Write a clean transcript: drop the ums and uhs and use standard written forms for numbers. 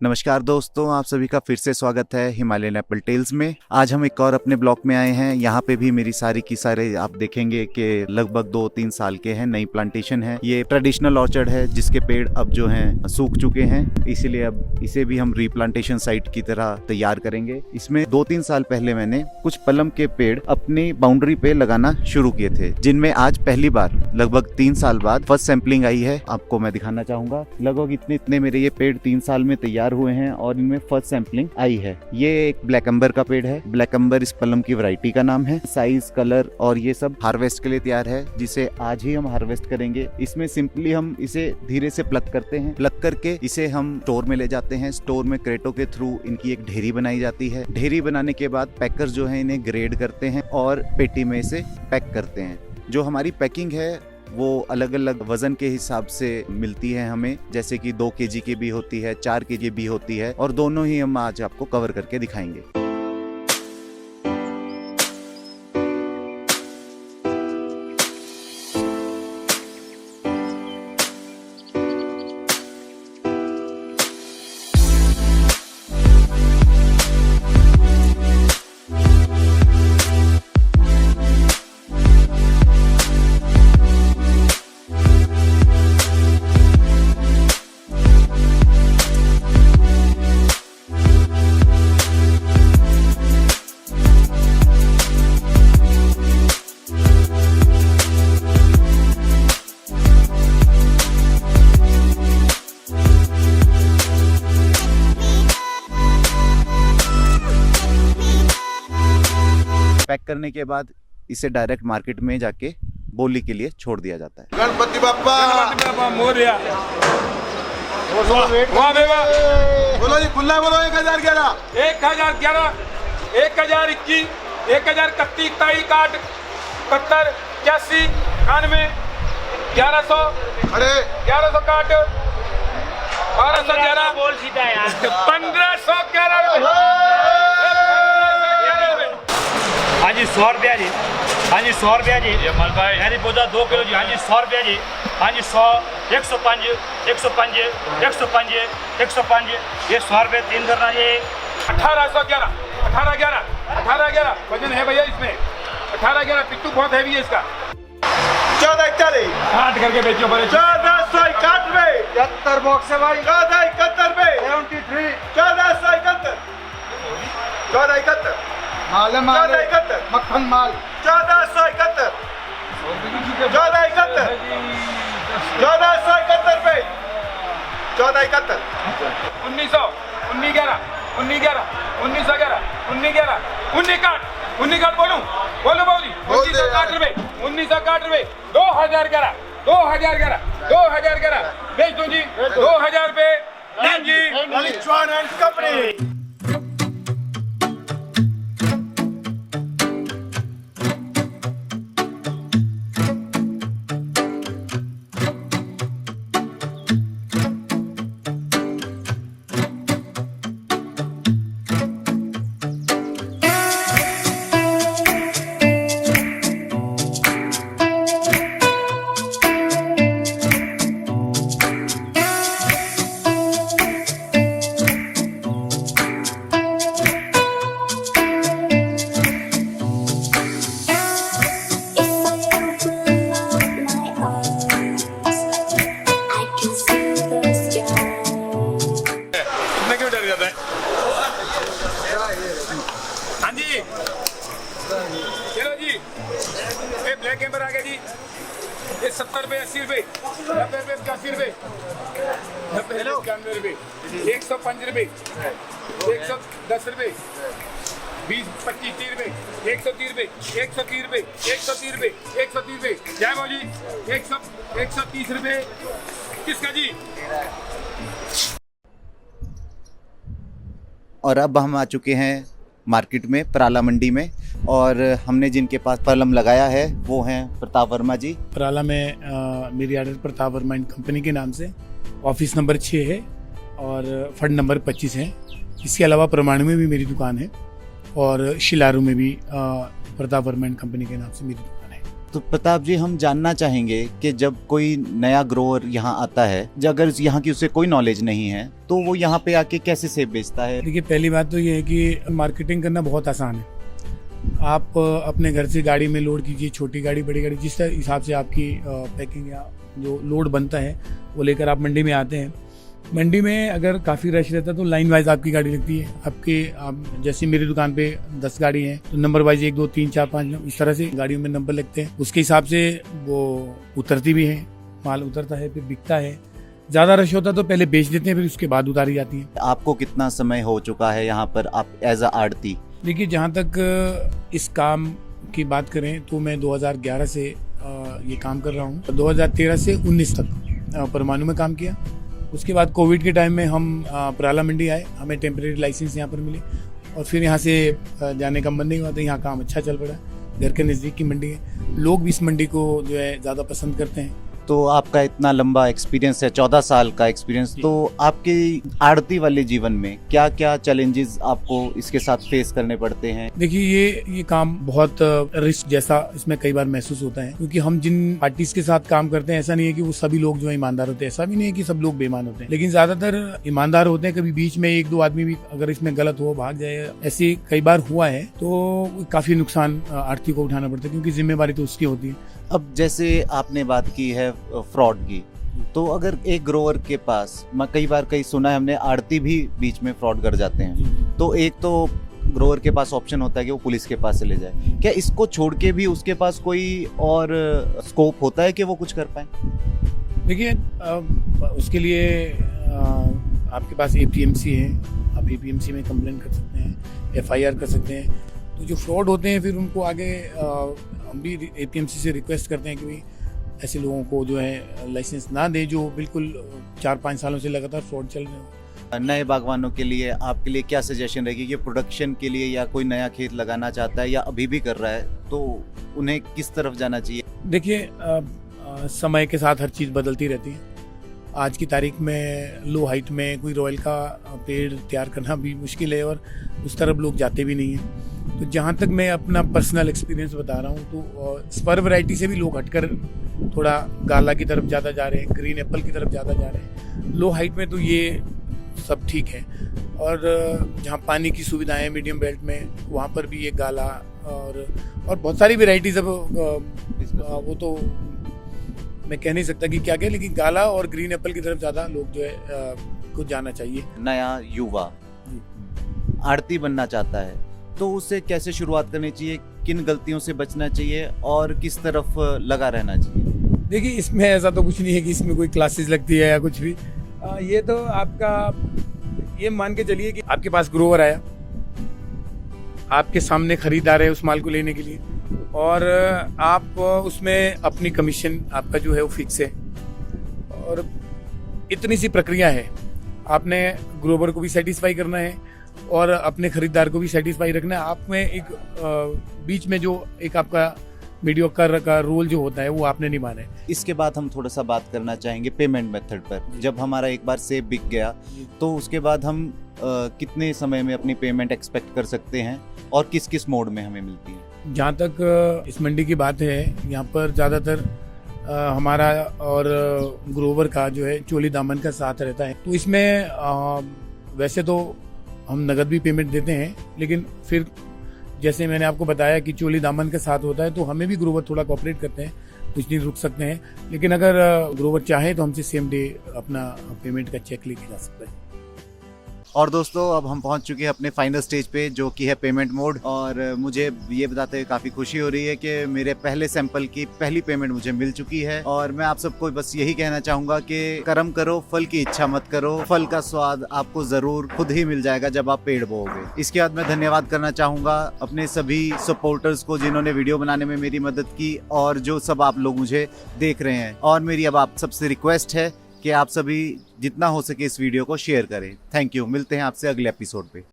नमस्कार दोस्तों, आप सभी का फिर से स्वागत है हिमालयन एप्पल टेल्स में। आज हम एक और अपने ब्लॉक में आए हैं। यहाँ पे भी मेरी सारी की सारे आप देखेंगे कि लगभग 2-3 साल के हैं। नई प्लांटेशन है। ये ट्रेडिशनल ऑर्चर्ड है जिसके पेड़ अब जो हैं सूख चुके हैं, इसीलिए अब इसे भी हम रीप्लांटेशन साइट की तरह तैयार करेंगे। इसमें 2-3 साल पहले मैंने कुछ पलम के पेड़ अपनी बाउंड्री पे लगाना शुरू किए थे, जिनमें आज पहली बार लगभग 3 साल बाद फर्स्ट सैंपलिंग आई है। आपको मैं दिखाना चाहूंगा। लगभग इतने मेरे ये पेड़ 3 साल में तैयार हुए हैं और इनमें फर्स्ट सैंपलिंग आई है। ये एक ब्लैक एम्बर का पेड़ है। ब्लैक एम्बर इस पलम की वैरायटी का नाम है। साइज, कलर और ये सब हार्वेस्ट के लिए तैयार है, जिसे आज ही हम हार्वेस्ट करेंगे। इसमें सिंपली हम इसे धीरे से प्लग करते हैं। प्लग करके इसे हम स्टोर में ले जाते हैं। स्टोर में क्रेटो के थ्रू इनकी एक ढेरी बनाई जाती है। ढेरी बनाने के बाद पैकर्स जो है इन्हें ग्रेड करते हैं और पेटी में इसे पैक करते हैं। जो हमारी पैकिंग है वो अलग अलग वजन के हिसाब से मिलती है हमें, जैसे कि 2 केजी की भी होती है, 4 केजी भी होती है, और दोनों ही हम आज आपको कवर करके दिखाएंगे। पैक करने के बाद इसे डायरेक्ट मार्केट में जाके बोली के लिए छोड़ दिया जाता है। गणपति बाप्पा मोरया। बोलो जी, खुला बोलो। 1011 1011 1021 1031 23 61 71 81 91 1100 अरे 1161 1211 बोल सीधा यार 1511 हाँ जी 100 रुपया जी। हाँ जी 100 रुपया जी। ये मल भाई यानी पौधा 2 किलो जी। हाँ जी 100 रुपया जी। हाँ जी 100 105 105 105 105 ये 100 रुपये 3 करना ये 1811 1811 1811 वजन है भैया इसमें। 1811 पिट्टू बहुत हैवी है इसका। 1441 काट करके बेचो बड़े। 1491 71 बॉक्स है भाई। 1471 73 1471 1471 माल है, माल 1471 मक्खन माल। 1471 1471 1471 पे 1471 1900 1911 1911 1911 1911 19 बोलूं बाबूजी। बोल दे 1960 रुपए 1960 रुपए 2011 2011 2011 बेच दो जी। 2000 रुपए जी। Electron and Company। हाँ जी चलो जी। ये ब्लैक एम्बर आ गया जी। ये 70 रुपए 80 रुपए 90 रुपए 85 रुपए 90 91 रुपए 105 रुपए 110 रुपए 20 25 30 रुपए 130 रुपए 130 रुपए 130 रुपए 130 रुपए। जय बाबू जी। 130 रुपए किसका जी। और अब हम आ चुके हैं मार्केट में, पराला मंडी में, और हमने जिनके पास पलम लगाया है वो हैं प्रताप वर्मा जी। पराला में मेरी order Pratap Verma and company के नाम से ऑफिस नंबर 6 है और फंड नंबर 25 है। इसके अलावा परमाणु में भी मेरी दुकान है और शिलारू में भी प्रताप वर्मा एंड कंपनी के नाम से मेरी दुकान है। तो प्रताप जी, हम जानना चाहेंगे कि जब कोई नया ग्रोअर यहाँ आता है, अगर यहाँ की उसे कोई नॉलेज नहीं है तो वो यहाँ पे आके कैसे सेब बेचता है? देखिए, पहली बात तो ये है कि मार्केटिंग करना बहुत आसान है। आप अपने घर से गाड़ी में लोड कीजिए, छोटी गाड़ी बड़ी गाड़ी, जिस हिसाब से आपकी पैकिंग या जो लोड बनता है वो लेकर आप मंडी में आते हैं। मंडी में अगर काफ़ी रश रहता है तो लाइन वाइज आपकी गाड़ी लगती है। आप जैसे मेरी दुकान पे 10 गाड़ी हैं तो नंबर वाइज 1 2 3 4 5 इस तरह से गाड़ियों में नंबर लगते हैं। उसके हिसाब से वो उतरती भी है, माल उतरता है, फिर बिकता है। ज़्यादा रश होता तो पहले बेच देते हैं, फिर उसके बाद उतारी जाती है। आपको कितना समय हो चुका है यहाँ पर आप एज अ आड़ती? देखिए, जहाँ तक इस काम की बात करें तो मैं 2011 से ये काम कर रहा हूँ। 2013 से 19 तक परमाणु में काम किया। उसके बाद कोविड के टाइम में हम पराला मंडी आए, हमें टेम्परेरी लाइसेंस यहाँ पर मिले और फिर यहाँ से जाने का मन नहीं हुआ, तो यहाँ काम अच्छा चल पड़ा। घर के नज़दीक की मंडी है, लोग भी इस मंडी को जो है ज़्यादा पसंद करते हैं। तो आपका इतना लंबा एक्सपीरियंस है, 14 साल का एक्सपीरियंस, तो आपके आड़ती वाले जीवन में क्या क्या चैलेंजेस आपको इसके साथ फेस करने पड़ते हैं? देखिए, ये काम बहुत रिस्क जैसा इसमें कई बार महसूस होता है, क्योंकि हम जिन पार्टीज के साथ काम करते हैं ऐसा नहीं है कि वो सभी लोग जो है ईमानदार होते हैं, ऐसा भी नहीं है कि सब लोग बेईमान होते हैं, लेकिन ज्यादातर ईमानदार होते हैं। कभी बीच में 1 2 आदमी भी अगर इसमें गलत हो, भाग जाए, ऐसे कई बार हुआ है, तो काफी नुकसान आड़ती को उठाना पड़ता है, क्योंकि जिम्मेवारी तो उसकी होती है। अब जैसे आपने बात की है फ्रॉड की, तो अगर एक ग्रोअर के पास, मैं कई बार सुना है हमने, आड़ती भी बीच में फ्रॉड कर जाते हैं, तो एक तो ग्रोअर के पास ऑप्शन होता है कि वो पुलिस के पास चले जाए। क्या इसको छोड़ के भी उसके पास कोई और स्कोप होता है कि वो कुछ कर पाए? देखिए, उसके लिए आपके पास एपीएमसी है, आप एपीएमसी में कंप्लेन कर सकते हैं, एफआईआर कर सकते हैं। तो जो फ्रॉड होते हैं फिर उनको आगे हम भी एपीएमसी से रिक्वेस्ट करते हैं कि भाई ऐसे लोगों को जो है लाइसेंस ना दे, जो बिल्कुल 4-5 सालों से लगातार फ्रॉड चल रहे हो। नए बागवानों के लिए आपके लिए क्या सजेशन रहेगी कि प्रोडक्शन के लिए, या कोई नया खेत लगाना चाहता है या अभी भी कर रहा है, तो उन्हें किस तरफ जाना चाहिए? देखिए, समय के साथ हर चीज़ बदलती रहती है। आज की तारीख में लो हाइट में कोई रॉयल का पेड़ तैयार करना भी मुश्किल है और उस तरफ लोग जाते भी नहीं हैं। तो जहाँ तक मैं अपना पर्सनल एक्सपीरियंस बता रहा हूँ, तो स्पर वैरायटी से भी लोग हटकर थोड़ा गाला की तरफ ज़्यादा जा रहे हैं, ग्रीन एप्पल की तरफ ज़्यादा जा रहे हैं। लो हाइट में तो ये सब ठीक है, और जहाँ पानी की सुविधाएं मीडियम बेल्ट में, वहाँ पर भी ये गाला और बहुत सारी वेराइटीज़। अब वो तो मैं कह नहीं सकता कि क्या क्या, लेकिन गाला और ग्रीन एप्पल की तरफ ज़्यादा लोग जो है को जाना चाहिए। नया युवा आड़ती बनना चाहता है तो उसे कैसे शुरुआत करनी चाहिए, किन गलतियों से बचना चाहिए और किस तरफ लगा रहना चाहिए? देखिए, इसमें ऐसा तो कुछ नहीं है कि इसमें कोई क्लासेस लगती है या कुछ भी। ये तो आपका, ये मान के चलिए कि आपके पास ग्रोवर आया, आपके सामने खरीदार है उस माल को लेने के लिए, और आप उसमें अपनी कमीशन आपका जो है वो फिक्स है, और इतनी सी प्रक्रिया है। आपने ग्रोवर को भी सेटिस्फाई करना है और अपने खरीदार को भी सेटिस्फाई रखना है। आप में एक बीच में जो एक आपका मीडियोकर का रोल जो होता है वो आपने निभाना है। इसके बाद हम थोड़ा सा बात करना चाहेंगे पेमेंट मेथड पर। जब हमारा एक बार सेब बिक गया तो उसके बाद हम कितने समय में अपनी पेमेंट एक्सपेक्ट कर सकते हैं और किस किस मोड में हमें मिलती है? जहाँ तक इस मंडी की बात है, यहाँ पर ज़्यादातर हमारा और ग्रोवर का जो है चोली दामन का साथ रहता है। तो इसमें वैसे तो हम नगद भी पेमेंट देते हैं, लेकिन फिर जैसे मैंने आपको बताया कि चोली दामन के साथ होता है, तो हमें भी ग्रोवर थोड़ा कोऑपरेट करते हैं, कुछ दिन रुक सकते हैं, लेकिन अगर ग्रोवर चाहे तो हमसे सेम डे अपना पेमेंट का चेक लेके जा सकता है। और दोस्तों, अब हम पहुंच चुके हैं अपने फाइनल स्टेज पे, जो कि है पेमेंट मोड। और मुझे ये बताते हुए काफ़ी खुशी हो रही है कि मेरे पहले सैंपल की पहली पेमेंट मुझे मिल चुकी है। और मैं आप सबको बस यही कहना चाहूँगा कि कर्म करो, फल की इच्छा मत करो। फल का स्वाद आपको ज़रूर खुद ही मिल जाएगा जब आप पेड़ बोओगे। इसके बाद मैं धन्यवाद करना चाहूँगा अपने सभी सपोर्टर्स को जिन्होंने वीडियो बनाने में मेरी मदद की, और जो सब आप लोग मुझे देख रहे हैं। और मेरी अब आप सबसे रिक्वेस्ट है कि आप सभी जितना हो सके इस वीडियो को शेयर करें। Thank you. मिलते हैं आपसे अगले एपिसोड पे।